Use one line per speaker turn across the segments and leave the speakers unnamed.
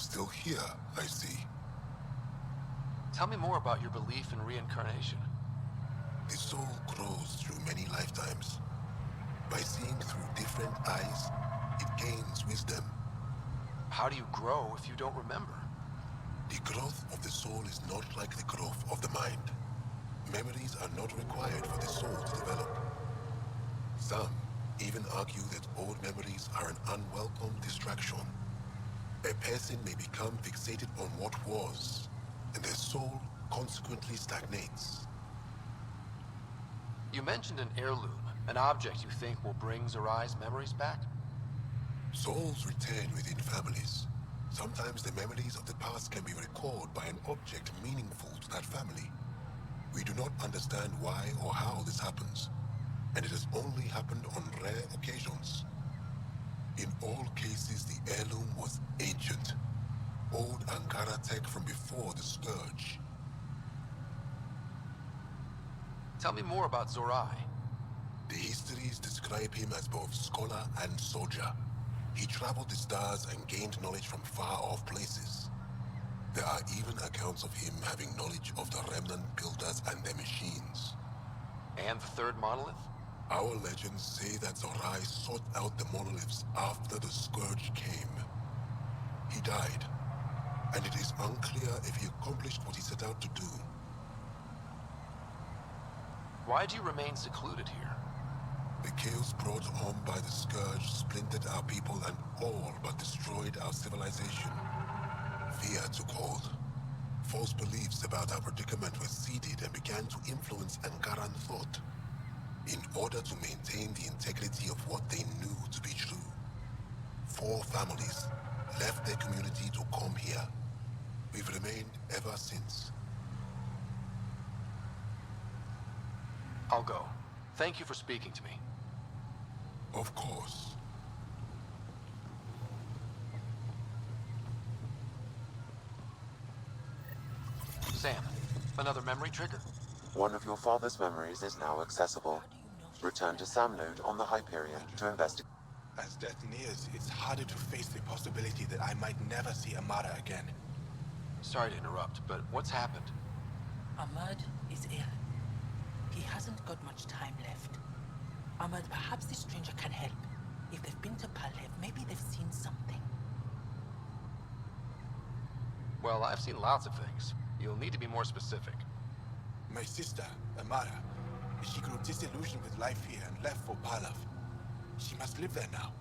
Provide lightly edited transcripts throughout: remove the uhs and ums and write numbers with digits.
Still here, I see.
Tell me more about your belief in reincarnation.
The soul grows through many lifetimes. By seeing through different eyes, it gains wisdom.
How do you grow if you don't remember?
The growth of the soul is not like the growth of the mind. Memories are not required for the soul to develop. Some even argue that old memories are an unwelcome distraction. A person may become fixated on what was, and their soul consequently stagnates.
You mentioned an heirloom, an object you think will bring Zorai's memories back?
Souls return within families. Sometimes the memories of the past can be recalled by an object meaningful to that family. We do not understand why or how this happens, and it has only happened on rare occasions. In all cases, the heirloom was ancient. Old Ankara tech from before the Scourge.
Tell me more about Zorai.
The histories describe him as both scholar and soldier. He traveled the stars and gained knowledge from far-off places. There are even accounts of him having knowledge of the remnant builders and their machines.
And the third monolith?
Our legends say that Zorai sought out the monoliths after the Scourge came. He died, and it is unclear if he accomplished what he set out to do.
Why do you remain secluded here?
The chaos brought on by the Scourge splintered our people and all but destroyed our civilization. Fear took hold. False beliefs about our predicament were seeded and began to influence Ankaran thought. In order to maintain the integrity of what they knew to be true, 4 families left their community to come here. We've remained ever since.
I'll go. Thank you for speaking to me.
Of course.
Sam, another memory trigger?
One of your father's memories is now accessible. Return to Sam node on the Hyperion to investigate.
As death nears, it's harder to face the possibility that I might never see Amara again.
Sorry to interrupt, but what's happened?
Ahmad is ill. He hasn't got much time left. Ahmad, perhaps this stranger can help. If they've been to Palev, maybe they've seen something.
Well, I've seen lots of things. You'll need to be more specific.
My sister, Amara, she grew disillusioned with life here and left for Palav. She must live there now.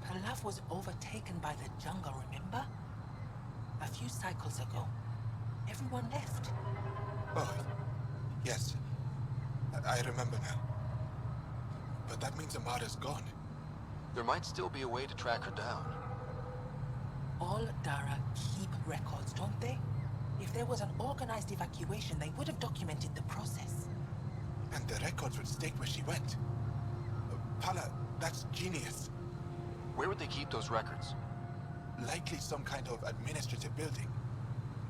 Palev was overtaken by the jungle, remember? A few cycles ago. Everyone left.
Oh, yes. I remember now. But that means Amara's gone.
There might still be a way to track her down.
All Dara keep records, don't they? If there was an organized evacuation, they would have documented the process.
And the records would state where she went. Pala, that's genius.
Where would they keep those records?
Likely some kind of administrative building.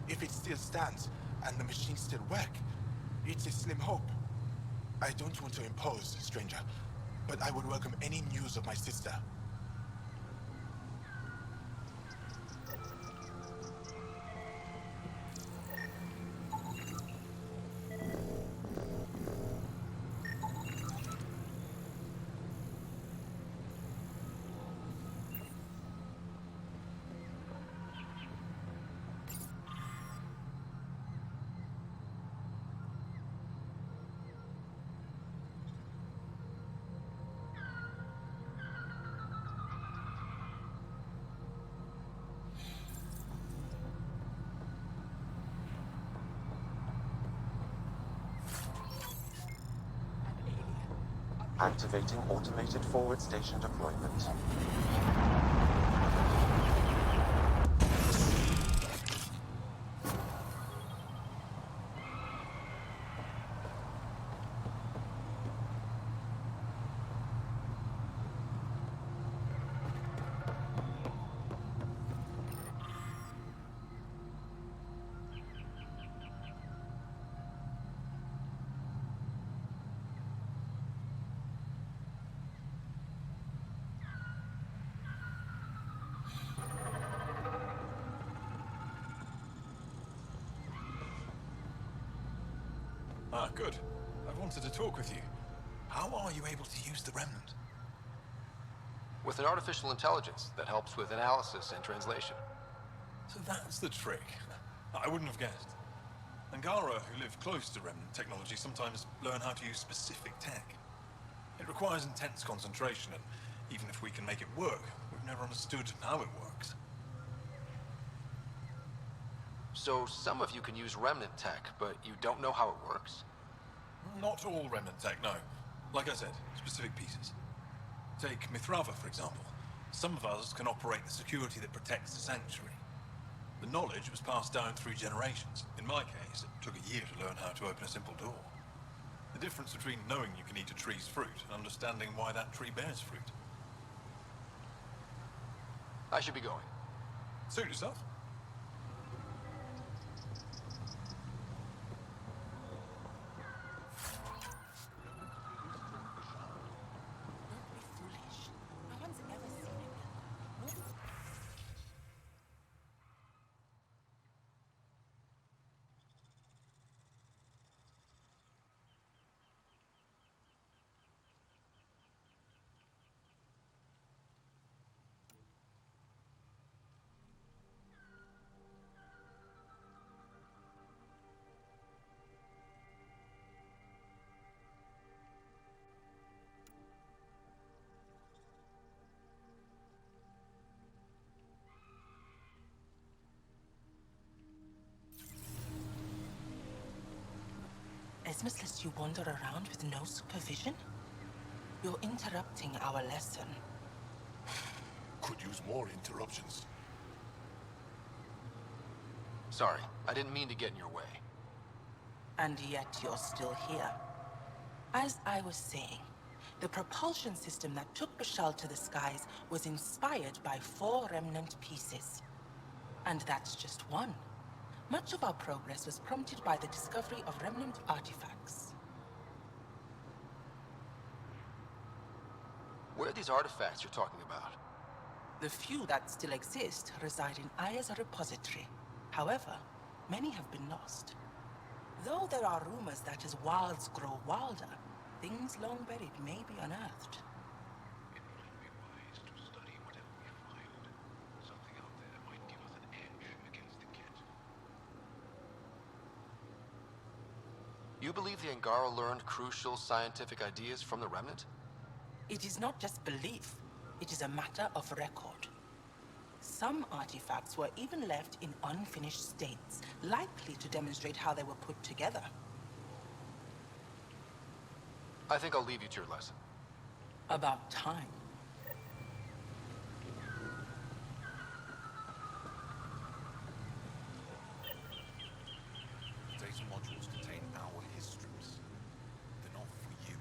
If it still stands, and the machines still work, it's a slim hope. I don't want to impose, stranger, but I would welcome any news of my sister.
Activating automated forward station deployment.
Good. I wanted to talk with you. How are you able to use the Remnant?
With an artificial intelligence that helps with analysis and translation.
So that's the trick. I wouldn't have guessed. Angara, who live close to Remnant technology, sometimes learn how to use specific tech. It requires intense concentration, and even if we can make it work, we've never understood how it works.
So some of you can use Remnant tech, but you don't know how it works?
Not all Remnant tech, no. Like I said, specific pieces. Take Mithrava, for example. Some of us can operate the security that protects the sanctuary. The knowledge was passed down through generations. In my case, it took a year to learn how to open a simple door. The difference between knowing you can eat a tree's fruit and understanding why that tree bears fruit.
I should be going.
Suit yourself.
Don't be foolish. No one's ever seen it. Nobody... Esmus lets you wander around with no supervision? You're interrupting our lesson.
Could use more interruptions.
Sorry, I didn't mean to get in your way.
And yet you're still here. As I was saying, the propulsion system that took Bashal to the skies was inspired by 4 remnant pieces. And that's just one. Much of our progress was prompted by the discovery of remnant artifacts.
Where are these artifacts you're talking about?
The few that still exist reside in Aya's repository. However, many have been lost. Though there are rumors that as wilds grow wilder, things long buried may be unearthed.
It might be wise to study whatever we find. Something out there might give us an edge against the kit.
You believe the Angara learned crucial scientific ideas from the Remnant?
It is not just belief, it is a matter of record. Some artifacts were even left in unfinished states, likely to demonstrate how they were put together.
I think I'll leave you to your lesson.
About time.
Data modules contain our histories. They're not for you.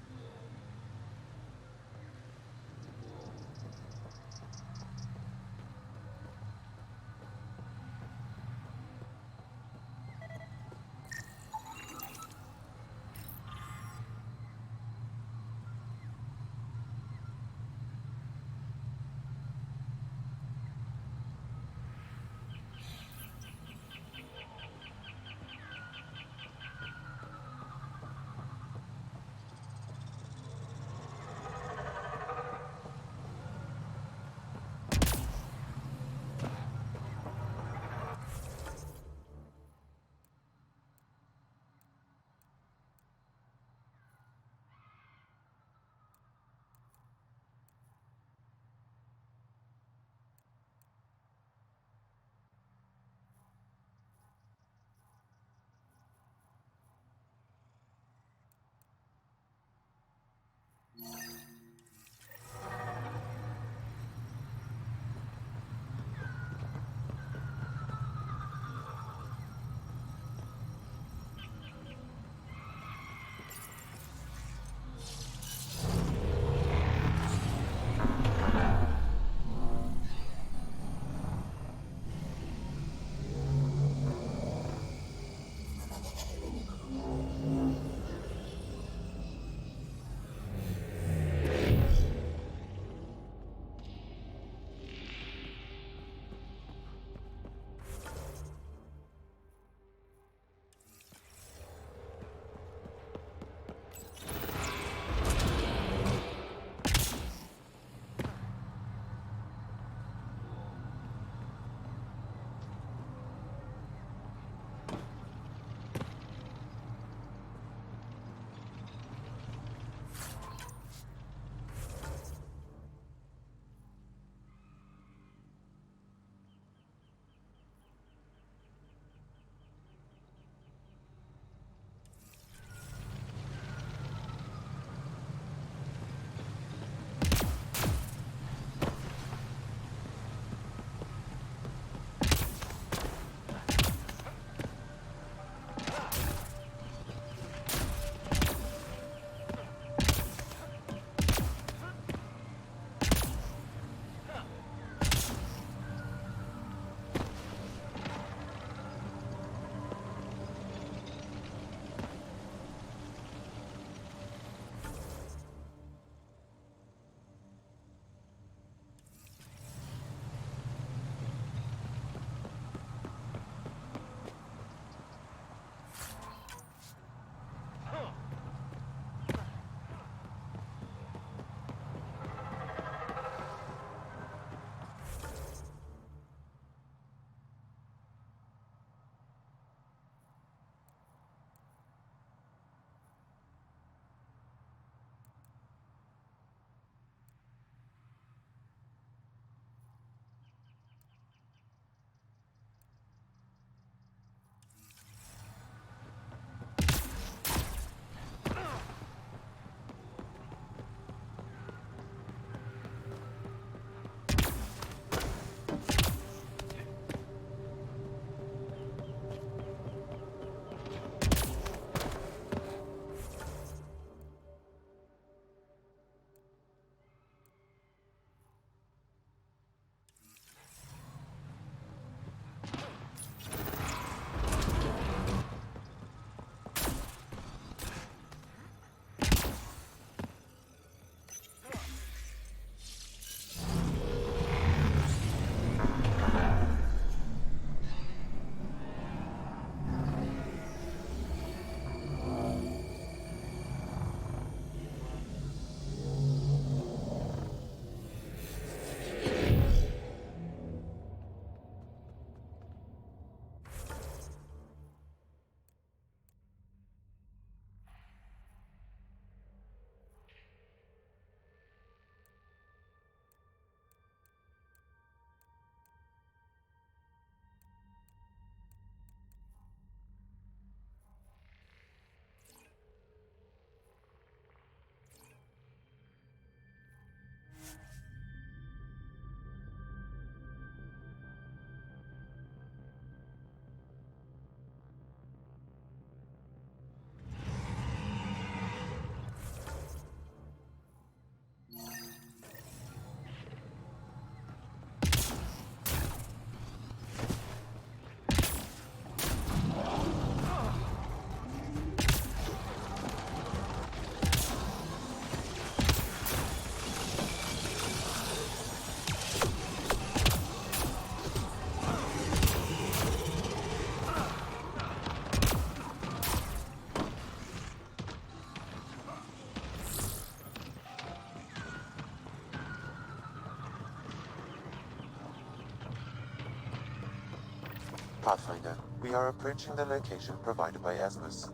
Pathfinder, we are approaching the location provided by Esmus.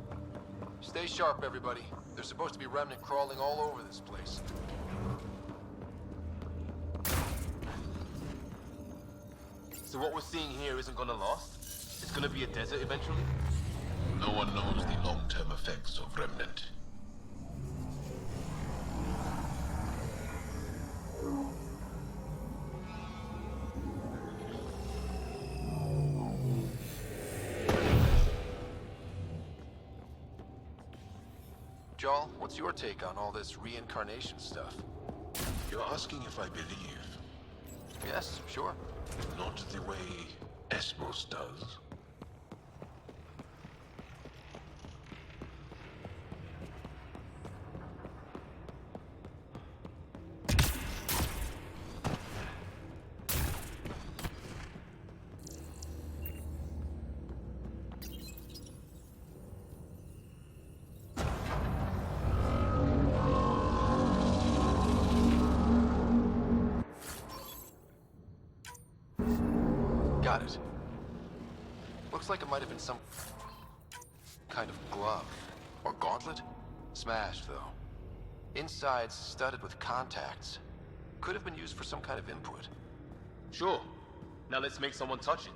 Stay sharp, everybody. There's supposed to be remnant crawling all over this place. So what we're seeing here isn't gonna last? It's gonna be a desert eventually?
No one knows the long-term effects of Remnant.
Jarl, what's your take on all this reincarnation stuff?
You're asking if I believe,
Yes, sure.
not the way Esmos does.
Got it. Looks like it might have been some kind of glove. Or gauntlet? Smashed, though. Inside's studded with contacts. Could have been used for some kind of input. Sure. Now let's make someone touch it.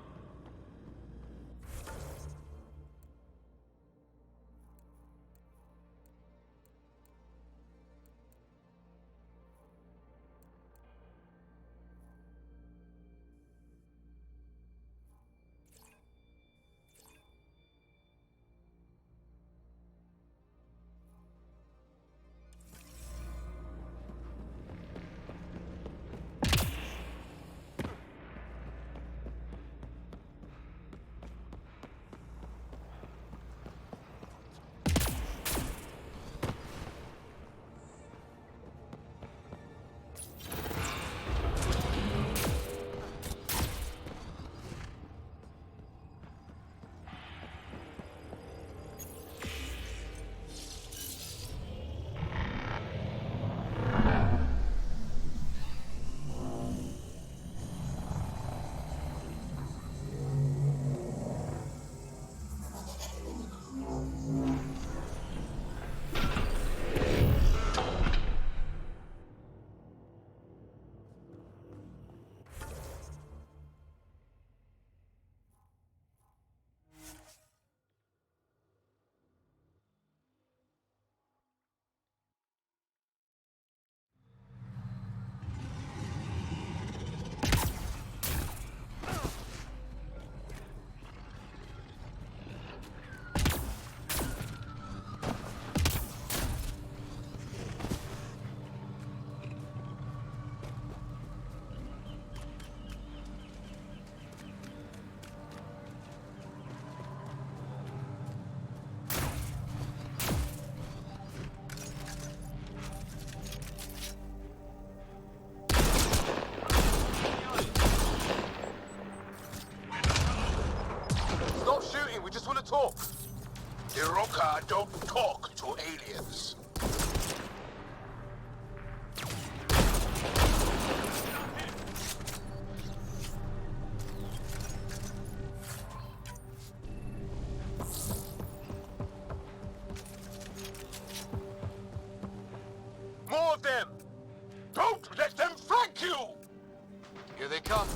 Stop shooting, we just want to talk.
The Roka don't talk to aliens.
More of them!
Don't let them flank you!
Here they come.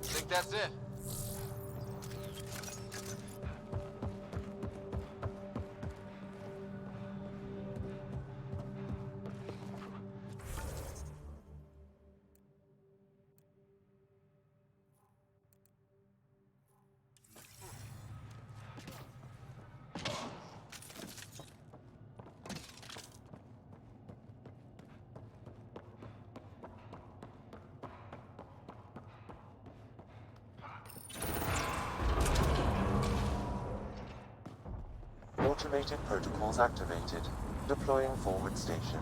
Think that's it?
Automated protocols activated. Deploying forward station.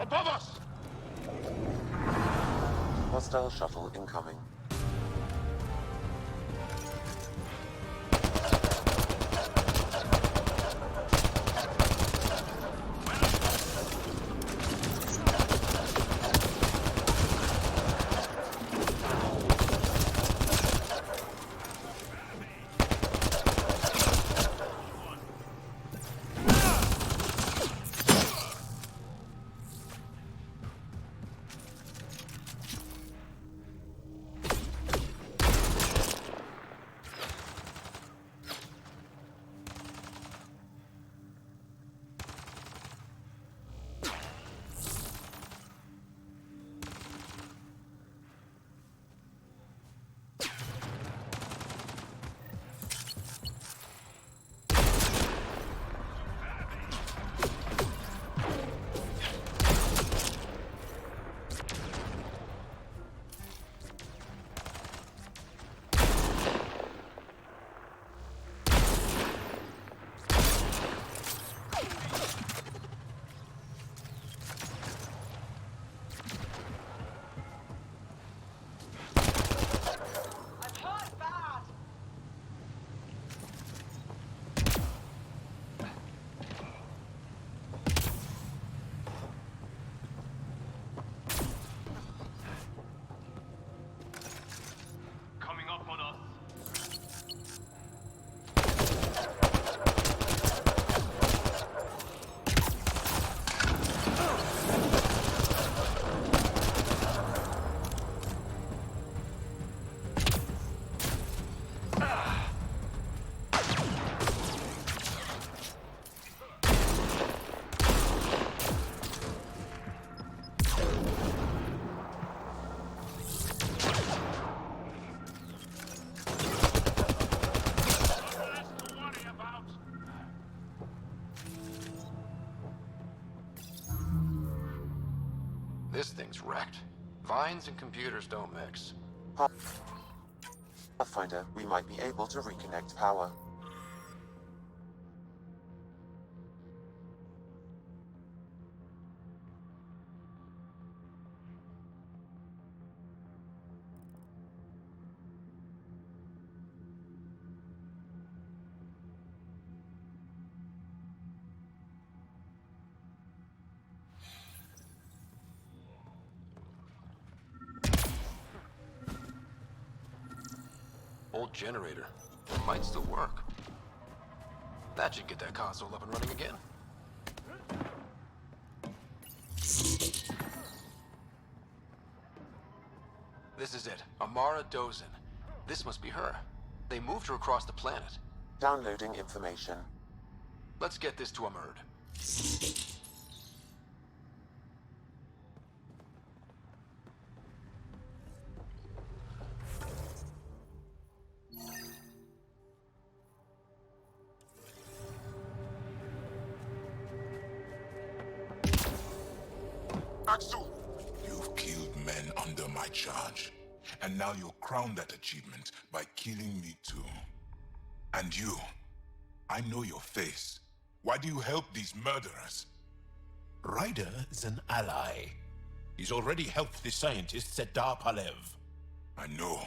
Above us!
Hostile shuttle incoming.
This thing's wrecked. Vines and computers don't mix.
Pathfinder, we might be able to reconnect power.
Old generator. Might still work. That should get that console up and running again. This is it. Amara Dozin. This must be her. They moved her across the planet.
Downloading information.
Let's get this to Amurd.
Axel! You've killed men under my charge. And now you'll crown that achievement by killing me too. And you, I know your face. Why do you help these murderers?
Ryder is an ally. He's already helped the scientist Sedar Palev.
I know,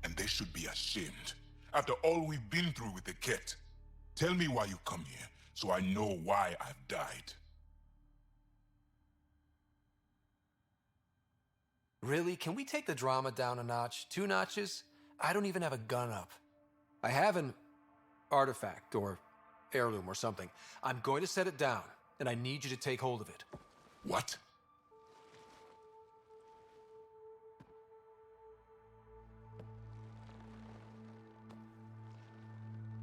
and they should be ashamed. After all we've been through with the kit. Tell me why you come here, so I know why I've died.
Really? Can we take the drama down a notch? 2 notches? I don't even have a gun up. I have an artifact, or heirloom, or something. I'm going to set it down, and I need you to take hold of it.
What?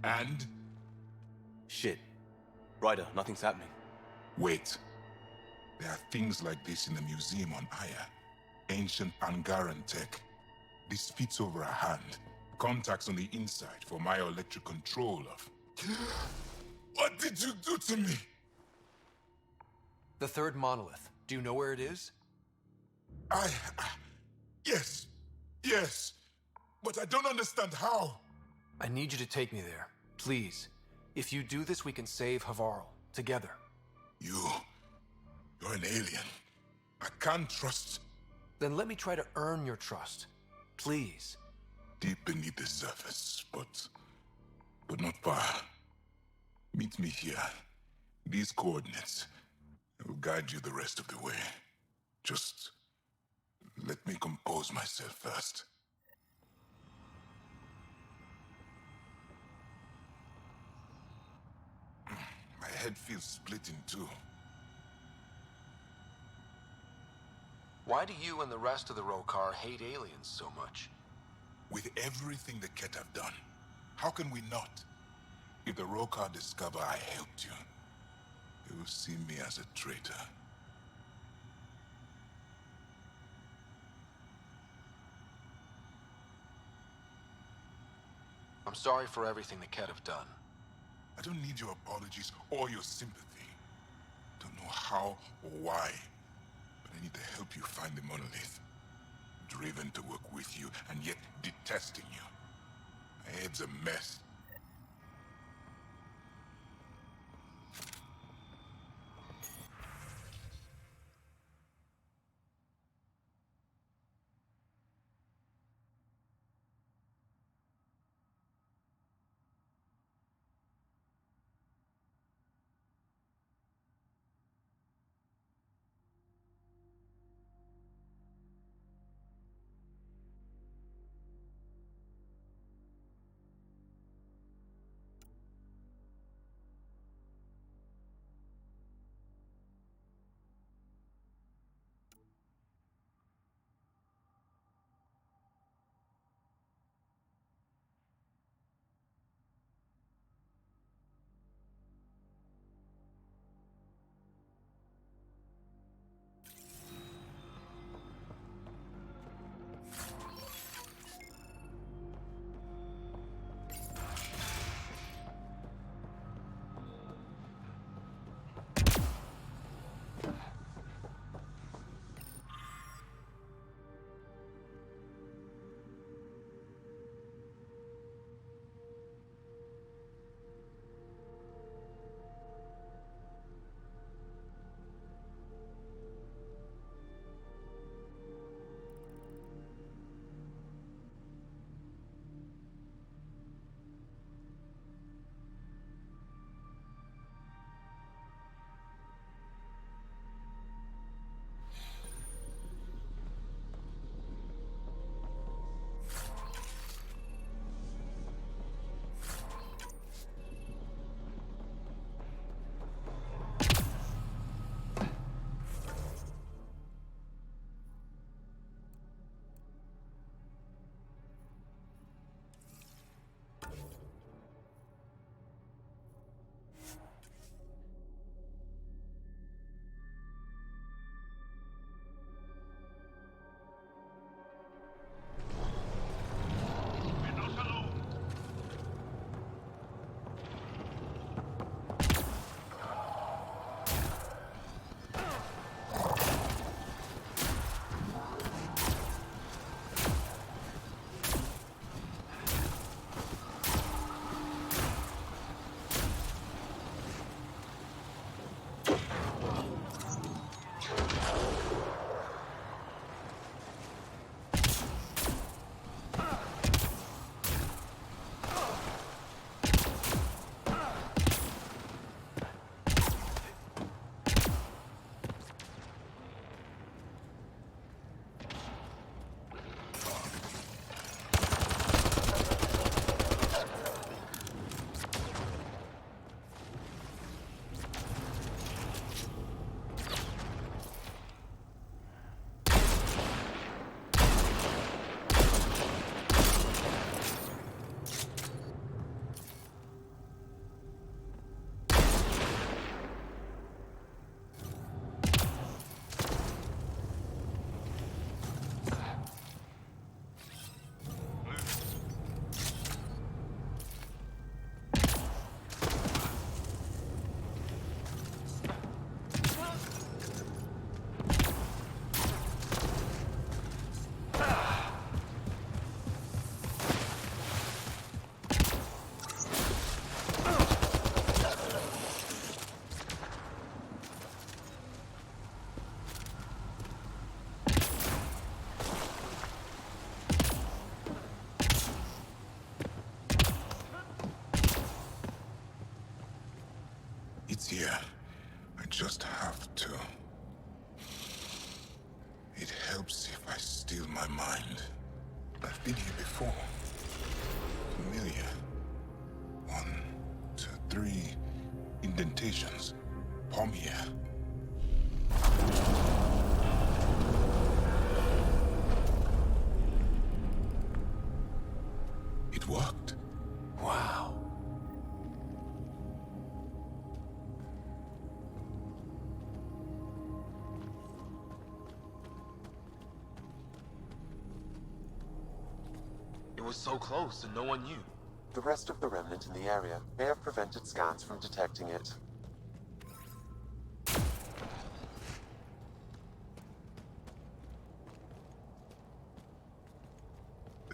And?
Shit. Ryder, nothing's happening.
Wait. There are things like this in the museum on Aya. Ancient Angaran tech. This fits over a hand. Contacts on the inside for my electric control of... What did you do to me?
The 3rd monolith. Do you know where it is?
Yes. Yes. But I don't understand how.
I need you to take me there. Please. If you do this, we can save Havarl. Together.
You're an alien. I can't trust.
Then let me try to earn your trust. Please.
Deep beneath the surface, but not far. Meet me here. These coordinates. I will guide you the rest of the way. Just let me compose myself first. My head feels split in two.
Why do you and the rest of the Rokar hate aliens so much?
With everything the Ket have done, how can we not? If the Rokar discover I helped you, they will see me as a traitor.
I'm sorry for everything the Ket have done.
I don't need your apologies or your sympathy. Don't know how or why, but I need to help you find the monolith. Driven to work with you, and yet detesting you. My head's a mess. I just have to. It helps if I steal my mind. I've been here before. Familiar. 1, 2, 3 indentations. Palm here. It worked.
Wow.
It was so close and no one knew.
The rest of the remnant in the area may have prevented scans from detecting it.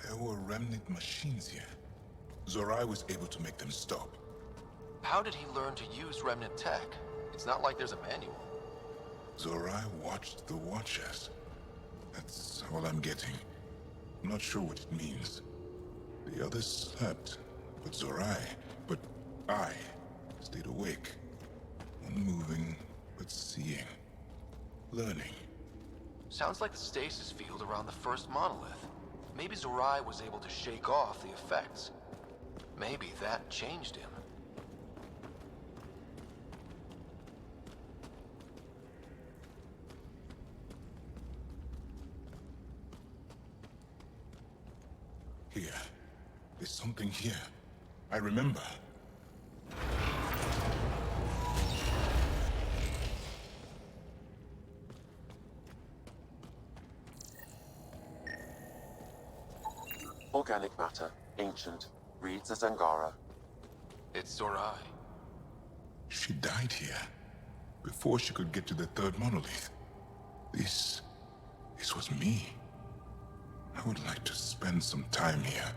There were remnant machines here. Zorai was able to make them stop.
How did he learn to use remnant tech? It's not like there's a manual.
Zorai watched the Watchers. That's all I'm getting. I'm not sure what it means. The others slept, but I stayed awake. Unmoving, but seeing. Learning.
Sounds like the stasis field around the first monolith. Maybe Zorai was able to shake off the effects. Maybe that changed him.
Here. There's something here. I remember.
Organic matter, ancient, reads as Angara.
It's Zorai.
She died here. Before she could get to the third monolith. This was me. I would like to spend some time here.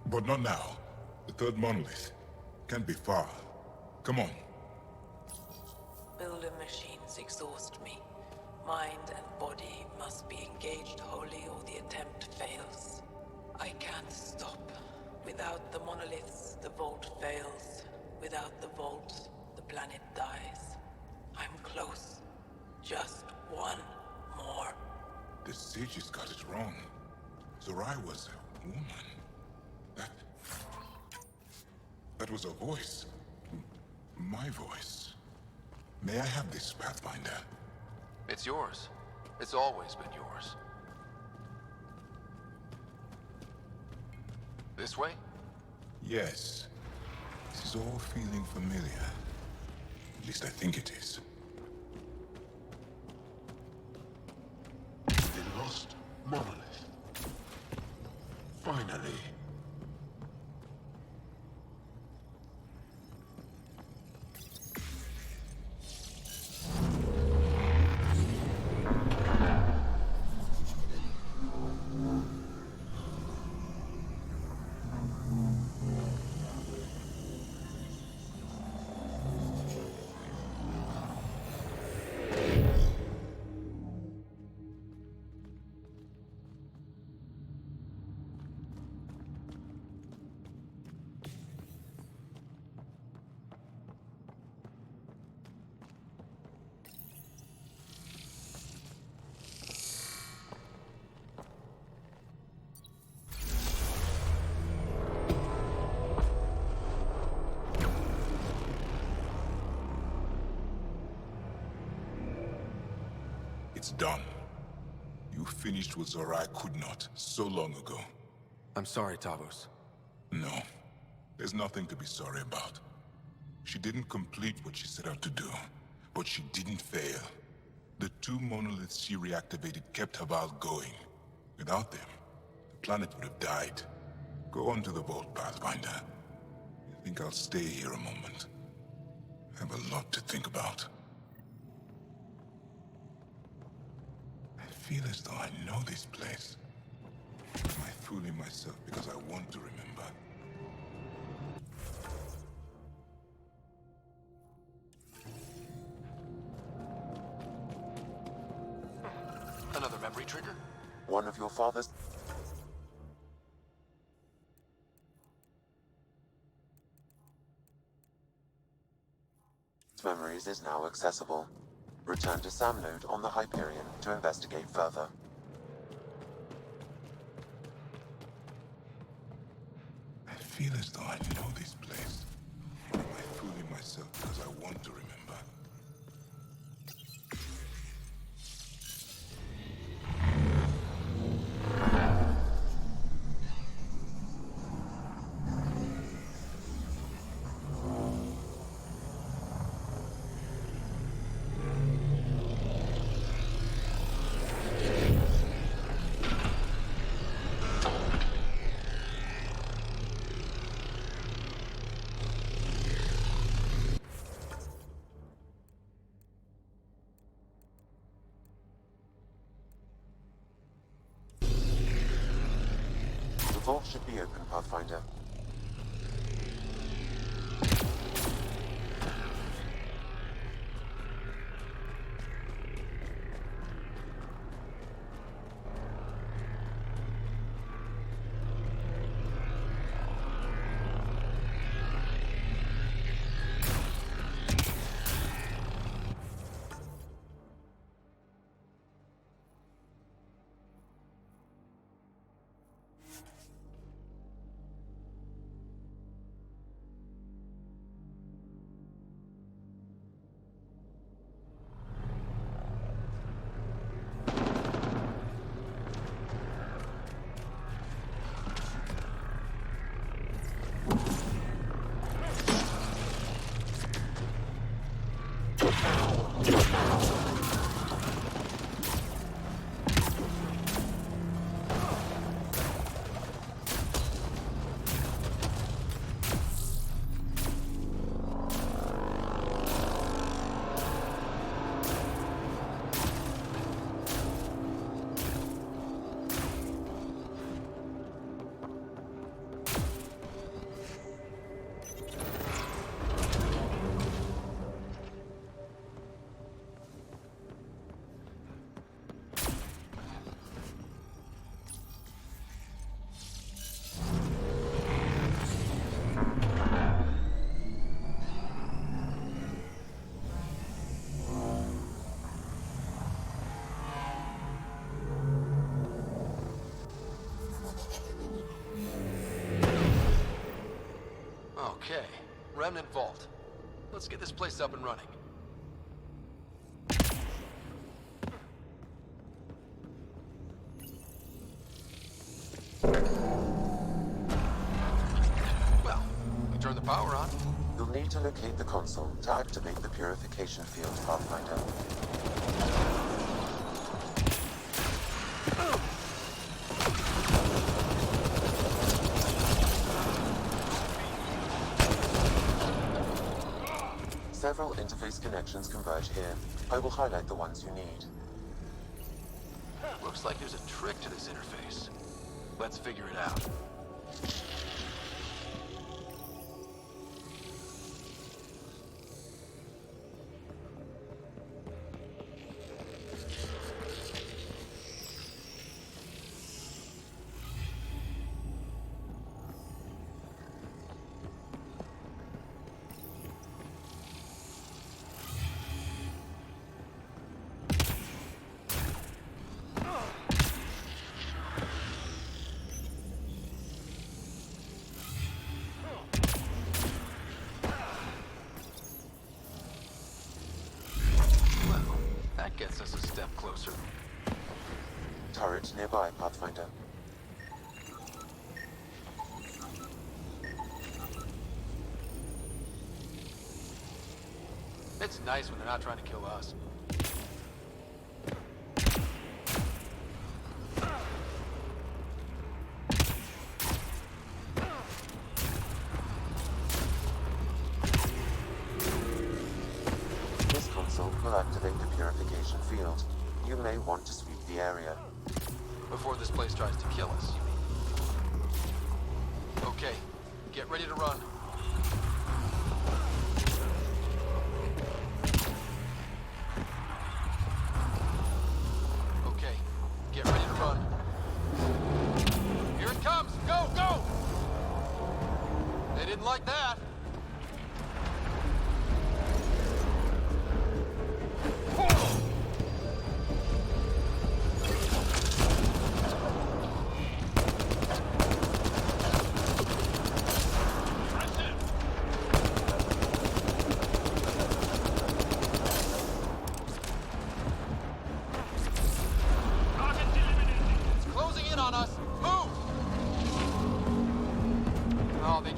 But not now. The third monolith. Can't be far. Come on.
Builder machines exhaust me. Mind and body must be engaged wholly or the attempt fails. I can't stop. Without the monoliths, the vault fails. Without the vault, the planet dies. I'm close. Just one more.
The sages got it wrong. Zorai was a woman. That was a voice. My voice. May I have this, Pathfinder?
It's yours. It's always been yours. This way?
Yes. This is all feeling familiar. At least I think it is.
The lost monolith. Finally.
It's done. You finished what Zorai could not so long ago.
I'm sorry, Tavos.
No. There's nothing to be sorry about. She didn't complete what she set out to do, but she didn't fail. The 2 monoliths she reactivated kept Haval going. Without them, the planet would have died. Go on to the vault, Pathfinder. I think I'll stay here a moment. I have a lot to think about. I feel as though I know this place. Am I fooling myself because I want to remember?
Another memory trigger?
One of your father's memories memories is now accessible. Return to Sam Node on the Hyperion to investigate further.
I feel as though I know this place. Or am I fooling myself because I want to remember?
The vault should be open, Pathfinder.
Okay, Remnant Vault. Let's get this place up and running. Well, we turn the power on.
You'll need to locate the console to activate the purification field, Pathfinder. Several interface connections converge here. I will highlight the ones you need.
Looks like there's a trick to this interface. Let's figure it out. Gets us a step closer.
Turret nearby, Pathfinder.
It's nice when they're not trying to kill us.
This console will activate the purification field. You may want to sweep the area.
Before this place tries to kill us, you mean? Okay, get ready to run. Okay, get ready to run. Here it comes! Go, go! They didn't like that.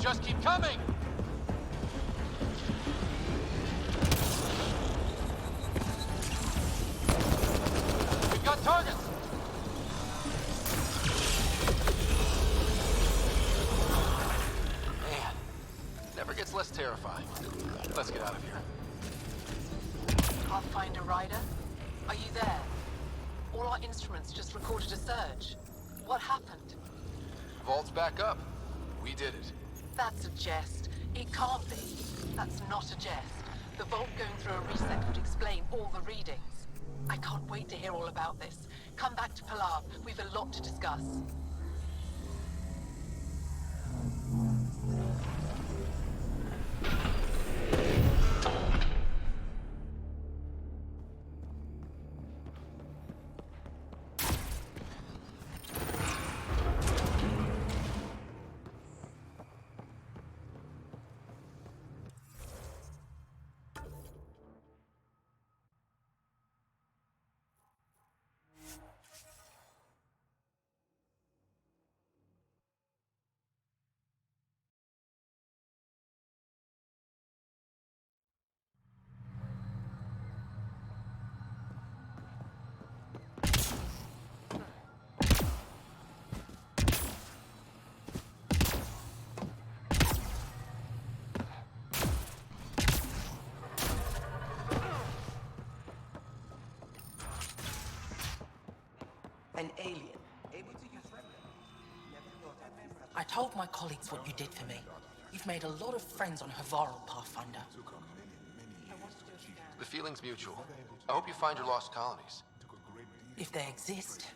just keep coming! We've got targets! Man, never gets less terrifying. Let's get out of here.
Pathfinder Rider? Are you there? All our instruments just recorded a surge. What happened?
Vault's back up. We did it.
That's a jest. It can't be. That's not a jest. The vault going through a reset would explain all the readings. I can't wait to hear all about this. Come back to Palav. We've a lot to discuss.
An alien. I told my colleagues what you did for me. You've made a lot of friends on Havarl, Pathfinder.
The feeling's mutual. I hope you find your lost colonies.
If they exist,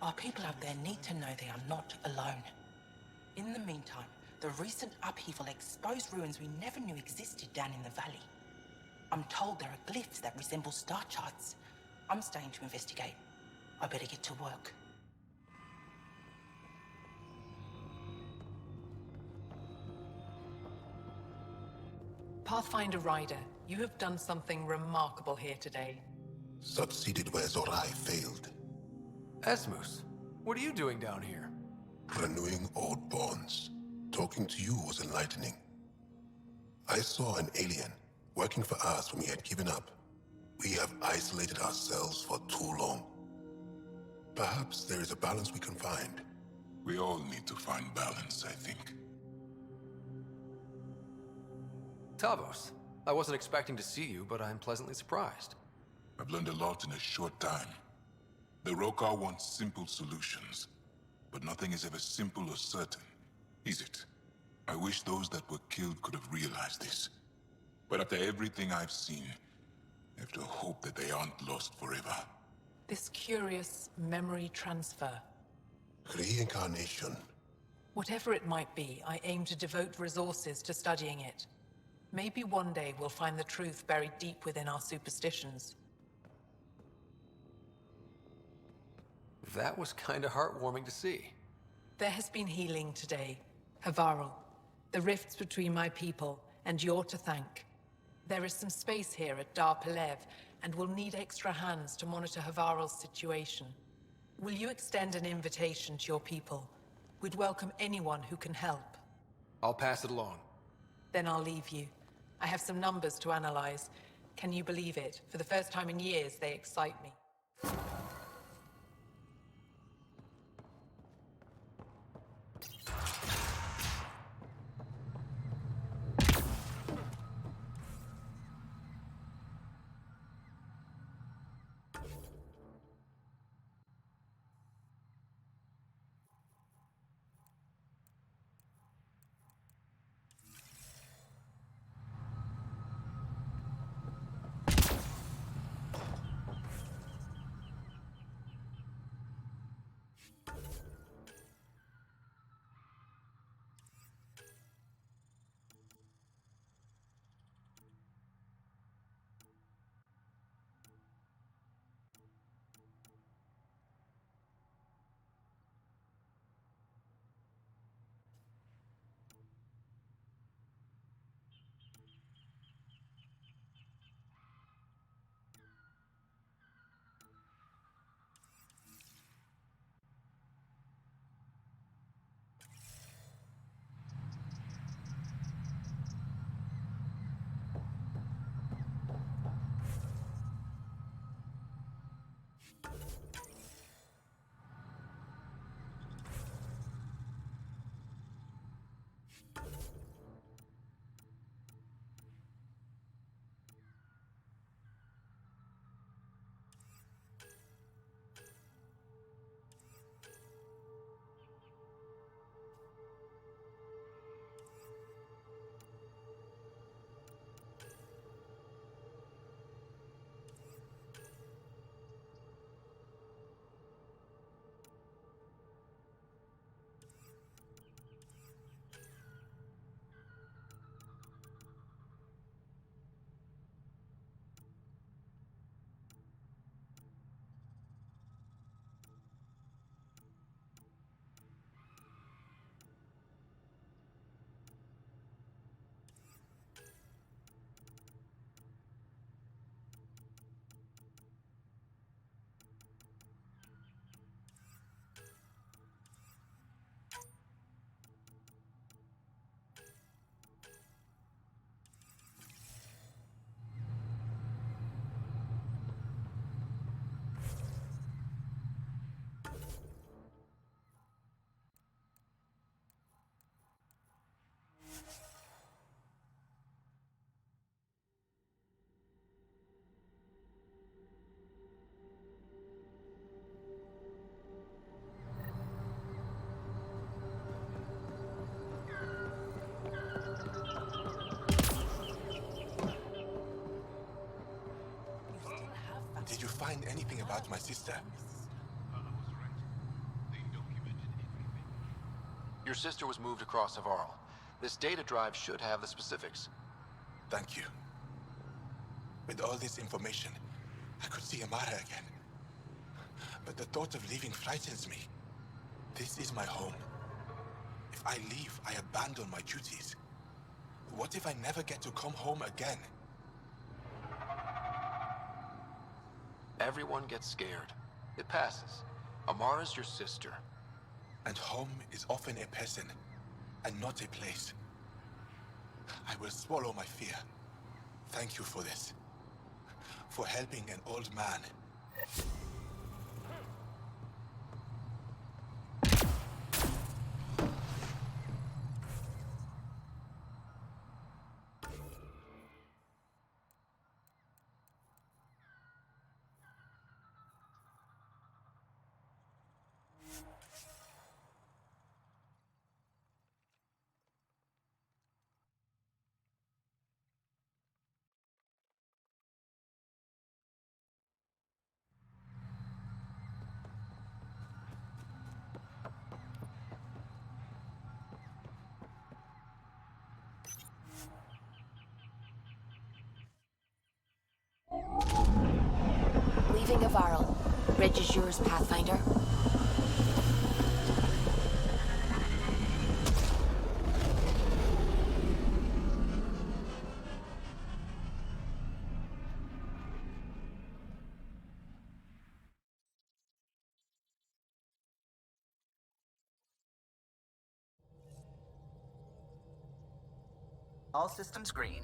our people out there need to know they are not alone. In the meantime, the recent upheaval exposed ruins we never knew existed down in the valley. I'm told there are glyphs that resemble star charts. I'm staying to investigate. I better get to work.
Pathfinder Rider, you have done something remarkable here today.
Succeeded where Zorai failed.
Esmus, what are you doing down here?
Renewing old bonds. Talking to you was enlightening. I saw an alien working for us when we had given up. We have isolated ourselves for too long. Perhaps there is a balance we can find.
We all need to find balance, I think.
Tavos, I wasn't expecting to see you, but I'm pleasantly surprised.
I've learned a lot in a short time. The Rokar wants simple solutions, but nothing is ever simple or certain, is it? I wish those that were killed could have realized this. But after everything I've seen, I have to hope that they aren't lost forever.
This curious memory transfer.
Reincarnation.
Whatever it might be, I aim to devote resources to studying it. Maybe one day we'll find the truth buried deep within our superstitions.
That was kinda heartwarming to see.
There has been healing today. Havarl, the rifts between my people, and you're to thank. There is some space here at Dar Pelev, and we'll need extra hands to monitor Havarl's situation. Will you extend an invitation to your people? We'd welcome anyone who can help.
I'll pass it along.
Then I'll leave you. I have some numbers to analyze. Can you believe it? For the first time in years, they excite me.
Did you find anything about my sister?
Your sister was moved across Avarl. This data drive should have the specifics.
Thank you. With all this information, I could see Amara again. But the thought of leaving frightens me. This is my home. If I leave, I abandon my duties. What if I never get to come home again?
Everyone gets scared. It passes. Amara's your sister.
And home is often a person, and not a place. I will swallow my fear. Thank you for this. For helping an old man.
Leaving Avarl. Bridge is yours, Pathfinder.
All systems green.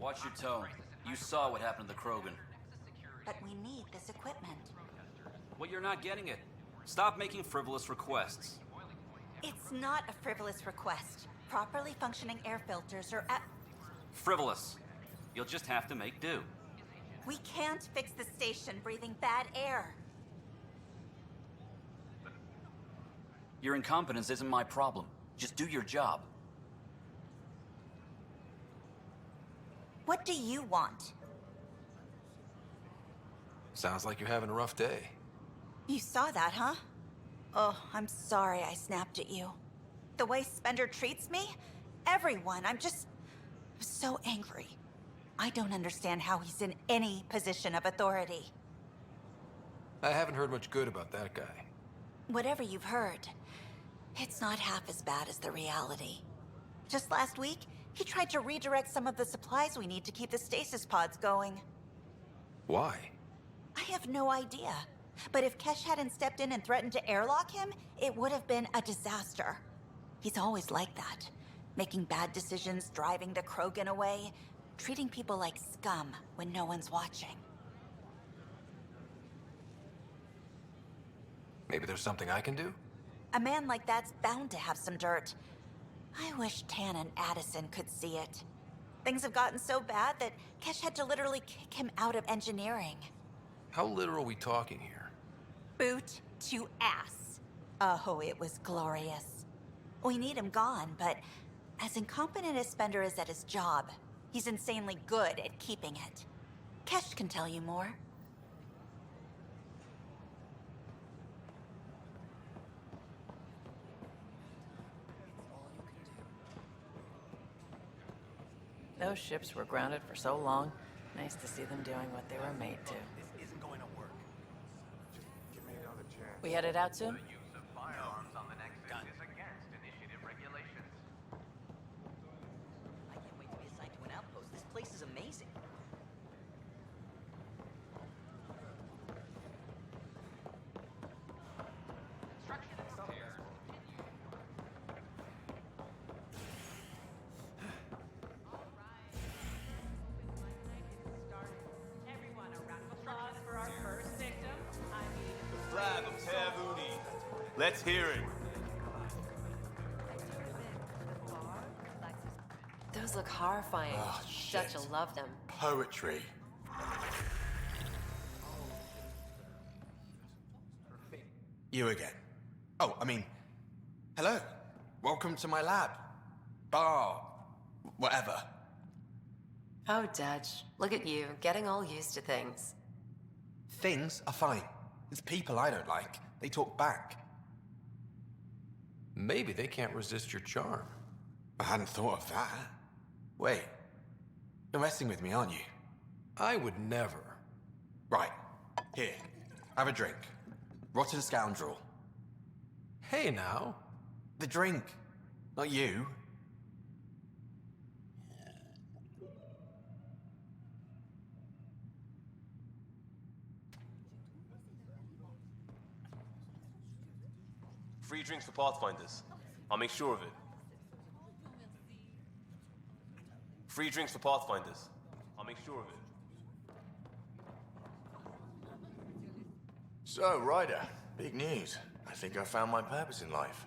Watch your tone. You saw what happened to the Krogan.
But we need this equipment.
Well, you're not getting it. Stop making frivolous requests.
It's not a frivolous request. Properly functioning air filters are at...
Frivolous. You'll just have to make do.
We can't fix the station breathing bad air.
Your incompetence isn't my problem. Just do your job.
What do you want?
Sounds like you're having a rough day.
You saw that, huh? Oh, I'm sorry I snapped at you. The way Spender treats me? Everyone, I'm so angry. I don't understand how he's in any position of authority.
I haven't heard much good about that guy.
Whatever you've heard, it's not half as bad as the reality. Just last week, he tried to redirect some of the supplies we need to keep the stasis pods going.
Why?
I have no idea. But if Kesh hadn't stepped in and threatened to airlock him, it would have been a disaster. He's always like that. Making bad decisions, driving the Krogan away, treating people like scum when no one's watching.
Maybe there's something I can do?
A man like that's bound to have some dirt. I wish Tan and Addison could see it. Things have gotten so bad that Kesh had to literally kick him out of engineering.
How literal are we talking here?
Boot to ass. Oh, it was glorious. We need him gone, but as incompetent as Spender is at his job, he's insanely good at keeping it. Kesh can tell you more.
Those ships were grounded for so long. Nice to see them doing what they were made to.
This isn't going to work. Just give me another chance.
We headed out soon?
I can't wait to be assigned to an outpost. This place is amazing.
Flag of Tavuni. Let's hear it.
Those look horrifying.
Oh, shit.
Dutch will love them.
Poetry. You again. Oh, I mean, hello. Welcome to my lab. Bar. Whatever.
Oh, Dutch. Look at you, getting all used to things.
Things are fine. It's people I don't like. They talk back.
Maybe they can't resist your charm.
I hadn't thought of that. Wait. You're messing with me, aren't you?
I would never.
Right. Here. Have a drink. Rotten scoundrel.
Hey now.
The drink. Not you.
Free drinks for Pathfinders. I'll make sure of it. Free drinks for Pathfinders. I'll make sure of it.
So, Ryder, big news. I think I found my purpose in life.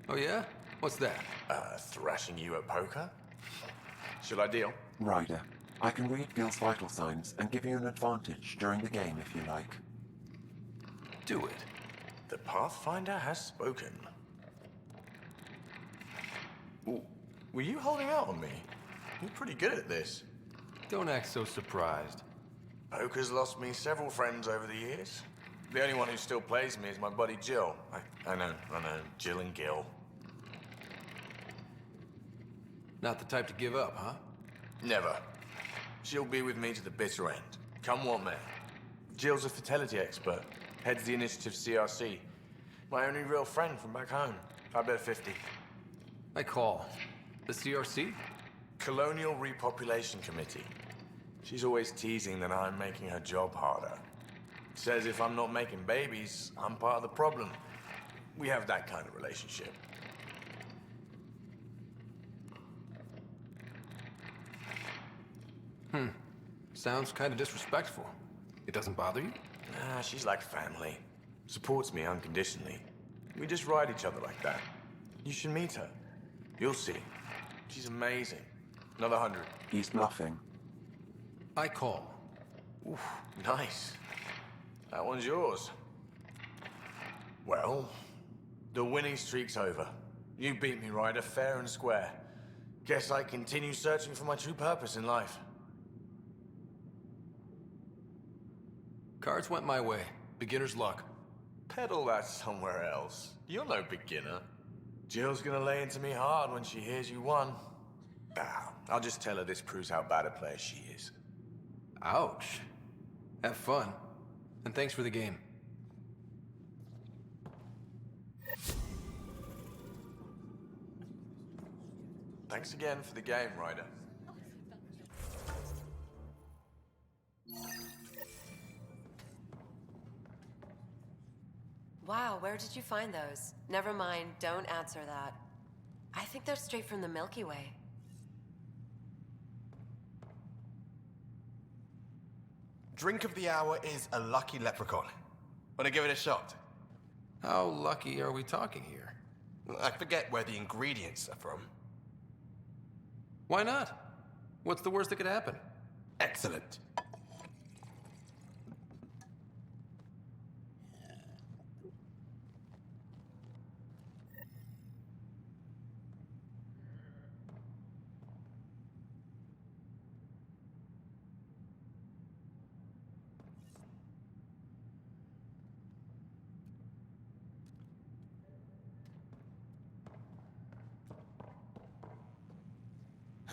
Oh yeah? What's that?
Thrashing you at poker? Should I deal?
Ryder, I can read Gil's vital signs and give you an advantage during the game if you like.
Do it.
The Pathfinder has spoken. Ooh, were you holding out on me? You're pretty good at this.
Don't act so surprised.
Poker's lost me several friends over the years. The only one who still plays me is my buddy Jill. I know, Jill and Gil.
Not the type to give up, huh?
Never. She'll be with me to the bitter end. Come what may. Jill's a fertility expert. Heads the initiative CRC. My only real friend from back home. I bet 50.
I call. The CRC?
Colonial Repopulation Committee. She's always teasing that I'm making her job harder. Says if I'm not making babies, I'm part of the problem. We have that kind of relationship.
Sounds kind of disrespectful. It doesn't bother you?
Nah, she's like family. Supports me unconditionally. We just ride each other like that. You should meet her. You'll see. She's amazing. Another 100.
He's bluffing.
I call.
Oof, nice. That one's yours. Well, the winning streak's over. You beat me, Ryder, fair and square. Guess I continue searching for my true purpose in life.
Cards went my way. Beginner's luck.
Peddle that somewhere else. You're no beginner. Jill's gonna lay into me hard when she hears you won. I'll just tell her this proves how bad a player she is.
Ouch. Have fun. And thanks for the game.
Thanks again for the game, Ryder.
Wow, where did you find those? Never mind, don't answer that. I think they're straight from the Milky Way.
Drink of the hour is a lucky leprechaun. Wanna give it a shot?
How lucky are we talking here?
I forget where the ingredients are from.
Why not? What's the worst that could happen?
Excellent.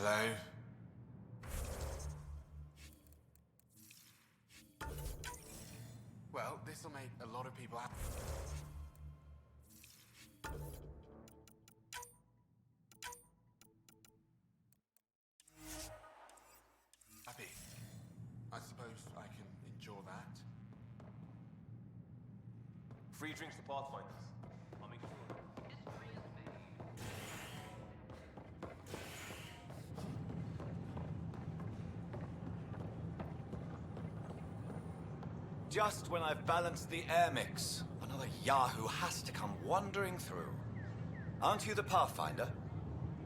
Hello? Well, this'll make a lot of people happy. I suppose I can endure that.
Free drinks for Pathfinders. I'll make sure.
Just when I've balanced the air mix, another Yahoo has to come wandering through. Aren't you the Pathfinder?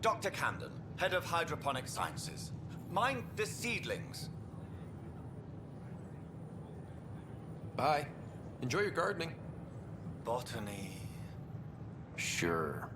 Dr. Camden, head of hydroponic sciences. Mind the seedlings.
Bye. Enjoy your gardening.
Botany.
Sure.